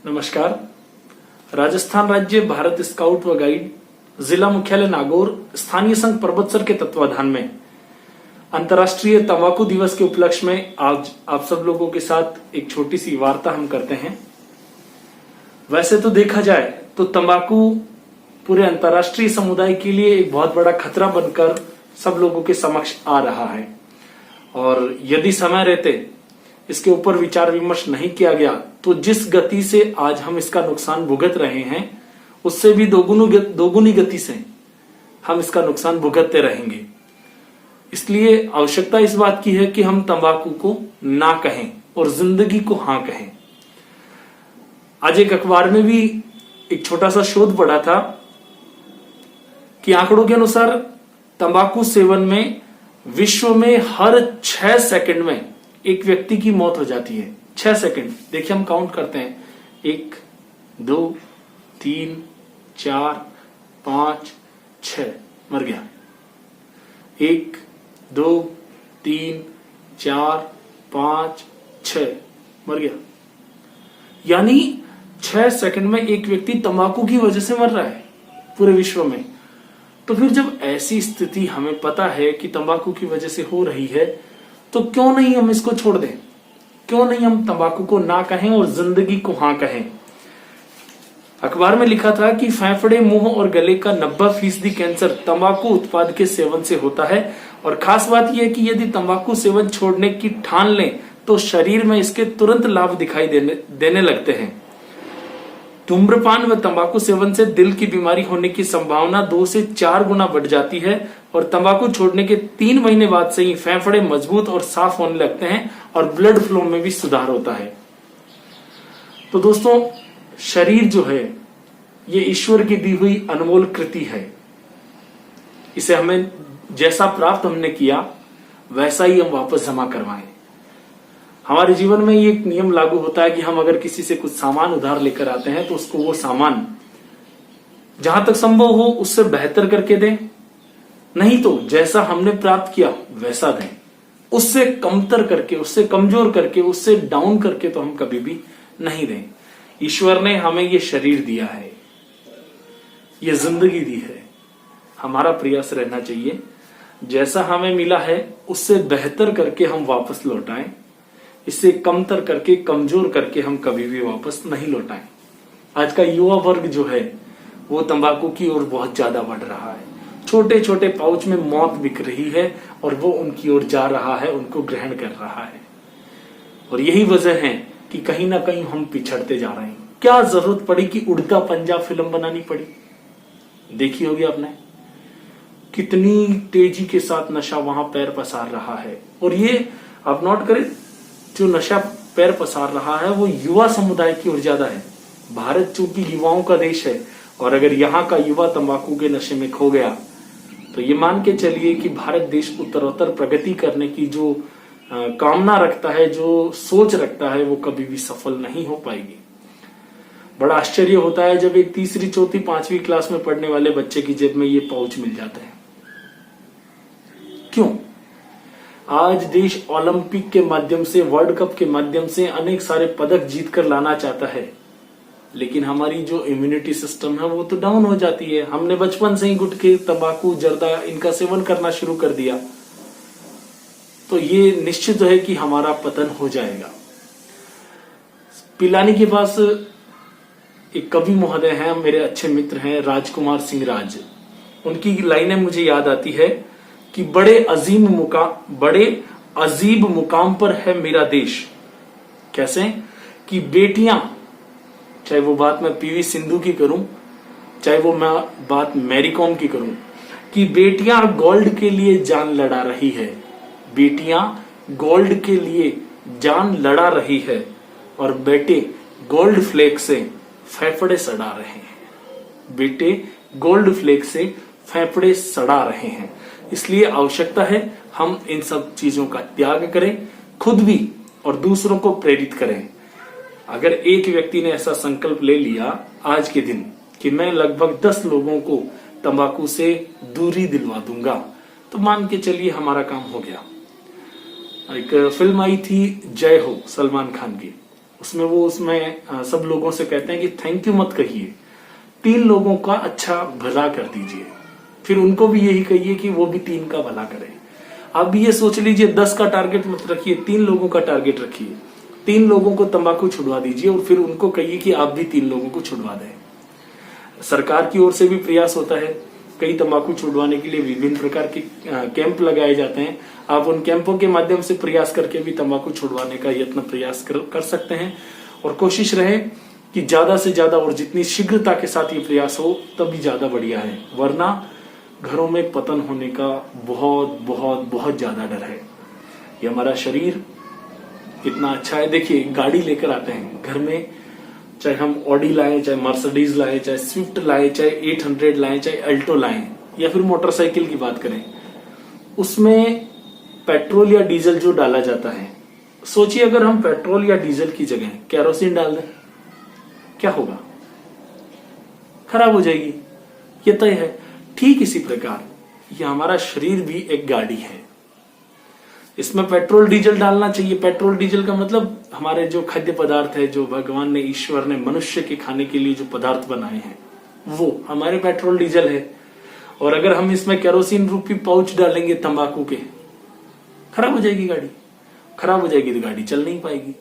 नमस्कार। राजस्थान राज्य भारत स्काउट व गाइड जिला मुख्यालय नागौर स्थानीय संघ पर्वतसर के तत्वाधान में अंतर्राष्ट्रीय तंबाकू दिवस के उपलक्ष्य में आज आप सब लोगों के साथ एक छोटी सी वार्ता हम करते हैं। वैसे तो देखा जाए तो तंबाकू पूरे अंतर्राष्ट्रीय समुदाय के लिए एक बहुत बड़ा खतरा बनकर सब लोगों के समक्ष आ रहा है और यदि समय रहते इसके ऊपर विचार विमर्श नहीं किया गया तो जिस गति से आज हम इसका नुकसान भुगत रहे हैं उससे भी दोगुनी गति से हम इसका नुकसान भुगतते रहेंगे। इसलिए आवश्यकता इस बात की है कि हम तंबाकू को ना कहें और जिंदगी को हां कहें। आज एक अखबार में भी एक छोटा सा शोध पढ़ा था कि आंकड़ों के अनुसार तंबाकू सेवन में विश्व में हर 6 सेकंड में एक व्यक्ति की मौत हो जाती है। 6 सेकंड, देखिए हम काउंट करते हैं, 1 2 3 4 5 6, मर गया। 1 2 3 4 5 6, मर गया। यानी 6 सेकंड में एक व्यक्ति तंबाकू की वजह से मर रहा है पूरे विश्व में। तो फिर जब ऐसी स्थिति हमें पता है कि तंबाकू की वजह से हो रही है तो क्यों नहीं हम इसको छोड़ दें, क्यों नहीं हम तंबाकू को ना कहें और जिंदगी को हां कहें। अखबार में लिखा था कि फेफड़े, मुंह और गले का 90% कैंसर तंबाकू उत्पाद के सेवन से होता है और खास बात यह कि यदि तंबाकू सेवन छोड़ने की ठान लें तो शरीर में इसके तुरंत लाभ दिखाई देने लगते हैं। धूम्रपान व तंबाकू सेवन से दिल की बीमारी होने की संभावना 2 से 4 गुना बढ़ जाती है और तंबाकू छोड़ने के 3 महीने बाद से ही फेफड़े मजबूत और साफ होने लगते हैं और ब्लड फ्लो में भी सुधार होता है। तो दोस्तों, शरीर जो है ये ईश्वर की दी हुई अनमोल कृति है। इसे हमें जैसा प्राप्त हमने किया वैसा ही हम वापस जमा करवाएं। हमारे जीवन में ये एक नियम लागू होता है कि हम अगर किसी से कुछ सामान उधार लेकर आते हैं तो उसको वो सामान जहां तक संभव हो उससे बेहतर करके दें, नहीं तो जैसा हमने प्राप्त किया वैसा दें। उससे कमतर करके, उससे कमजोर करके, उससे डाउन करके तो हम कभी भी नहीं दें। ईश्वर ने हमें ये शरीर दिया है, ये जिंदगी दी है। हमारा प्रयास रहना चाहिए जैसा हमें मिला है उससे बेहतर करके हम वापस लौटाएं, इससे कमतर करके, कमजोर करके हम कभी भी वापस नहीं लौटाएं। आज का युवा वर्ग जो है वो तंबाकू की ओर बहुत ज्यादा बढ़ रहा है। छोटे छोटे पाउच में मौत बिक रही है और वो उनकी ओर जा रहा है, उनको ग्रहण कर रहा है। और यही वजह है कि कहीं ना कहीं हम पिछड़ते जा रहे हैं। क्या जरूरत पड़ी कि उड़ता पंजाब फिल्म बनानी पड़ी? देखी होगी आपने, कितनी तेजी के साथ नशा वहां पैर पसार रहा है। और ये आप नोट करें, जो नशा पैर पसार रहा है वो युवा समुदाय की ओर ज्यादा है। भारत चूंकि युवाओं का देश है और अगर यहाँ का युवा तंबाकू के नशे में खो गया तो ये मान के चलिए कि भारत देश उत्तरोत्तर प्रगति करने की जो कामना रखता है, जो सोच रखता है, वो कभी भी सफल नहीं हो पाएगी। बड़ा आश्चर्य होता है जब एक 3री, 4री, 5वीं क्लास में पढ़ने वाले बच्चे की जेब में ये पाउच मिल जाता है। क्यों? आज देश ओलंपिक के माध्यम से, वर्ल्ड कप के माध्यम से अनेक सारे पदक जीत कर लाना चाहता है, लेकिन हमारी जो इम्यूनिटी सिस्टम है वो तो डाउन हो जाती है। हमने बचपन से ही गुटखे, तंबाकू, जर्दा इनका सेवन करना शुरू कर दिया तो ये निश्चित है कि हमारा पतन हो जाएगा। पिलानी के पास एक कवि महोदय हैं, मेरे अच्छे मित्र हैं, राजकुमार सिंह राज। उनकी लाइनें मुझे याद आती है कि बड़े अजीब मुकाम पर है मेरा देश। कैसे? कि बेटियां, चाहे वो बात मैं पीवी सिंधु की करूं, चाहे वो मैं बात मैरी कॉम की करूं, कि बेटियां गोल्ड के लिए जान लड़ा रही है, बेटियां गोल्ड के लिए जान लड़ा रही है और बेटे गोल्ड फ्लेक से फेफड़े सड़ा रहे हैं। बेटे गोल्ड फ्लेक से फेफड़े सड़ा रहे हैं। इसलिए आवश्यकता है हम इन सब चीजों का त्याग करें, खुद भी और दूसरों को प्रेरित करें। अगर एक व्यक्ति ने ऐसा संकल्प ले लिया आज के दिन कि मैं लगभग 10 लोगों को तंबाकू से दूरी दिलवा दूंगा, तो मान के चलिए हमारा काम हो गया। एक फिल्म आई थी जय हो, सलमान खान की, उसमें सब लोगों से कहते हैं कि थैंक यू मत कहिए, 3 लोगों का अच्छा भला कर दीजिए, फिर उनको भी यही कहिए कि वो भी 3 का भला करें। आप भी ये सोच लीजिए, 10 का टारगेट मत रखिए, 3 लोगों का टारगेट रखिए। 3 लोगों को तंबाकू छुड़वा दीजिए और फिर उनको कहिए कि आप भी 3 लोगों को छुड़वा दें। सरकार की ओर से भी प्रयास होता है, कई तंबाकू छुड़वाने के लिए विभिन्न प्रकार के कैंप लगाए जाते हैं। आप उन कैंपों के माध्यम से प्रयास करके भी तंबाकू छुड़वाने का यत्न प्रयास कर सकते हैं। और कोशिश रहे कि ज्यादा से ज्यादा और जितनी शीघ्रता के साथ ये प्रयास हो तभी ज्यादा बढ़िया है, वरना घरों में पतन होने का बहुत बहुत बहुत ज्यादा डर है। ये हमारा शरीर इतना अच्छा है, देखिए गाड़ी लेकर आते हैं घर में, चाहे हम ऑडी लाएं, चाहे मर्सिडीज लाएं, चाहे स्विफ्ट लाएं, चाहे 800 लाएं, चाहे अल्टो लाएं, या फिर मोटरसाइकिल की बात करें, उसमें पेट्रोल या डीजल जो डाला जाता है, सोचिए अगर हम पेट्रोल या डीजल की जगह केरोसिन डाल दें, क्या होगा? खराब हो जाएगी, ये तय है। ठीक इसी प्रकार ये हमारा शरीर भी एक गाड़ी है, इसमें पेट्रोल डीजल डालना चाहिए। पेट्रोल डीजल का मतलब हमारे जो खाद्य पदार्थ है, जो भगवान ने, ईश्वर ने मनुष्य के खाने के लिए जो पदार्थ बनाए हैं, वो हमारे पेट्रोल डीजल है। और अगर हम इसमें केरोसिन रूपी पाउच डालेंगे तंबाकू के, खराब हो जाएगी गाड़ी। खराब हो जाएगी तो गाड़ी चल नहीं पाएगी।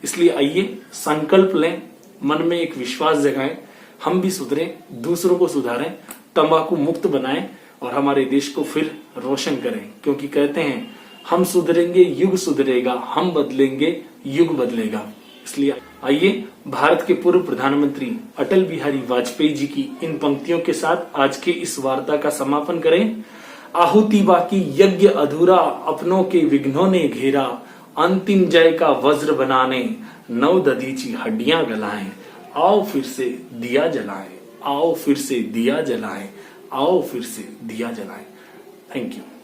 इसलिए आइए संकल्प लें, मन में एक विश्वास जगाएं, हम भी सुधरें, दूसरों को सुधारें, तंबाकू मुक्त बनाएं और हमारे देश को फिर रोशन करें। क्योंकि कहते हैं हम सुधरेंगे युग सुधरेगा, हम बदलेंगे युग बदलेगा। इसलिए आइए भारत के पूर्व प्रधानमंत्री अटल बिहारी वाजपेयी जी की इन पंक्तियों के साथ आज के इस वार्ता का समापन करें। आहुति बाकी यज्ञ अधूरा, अपनों के विघ्नों ने घेरा, अंतिम जय का वज्र बनाने, नव दधीची हड्डियां गलाएं, आओ फिर से दिया जलाएं, आओ फिर से दिया जलाएं, आओ फिर से दिया जलाएं। Thank you.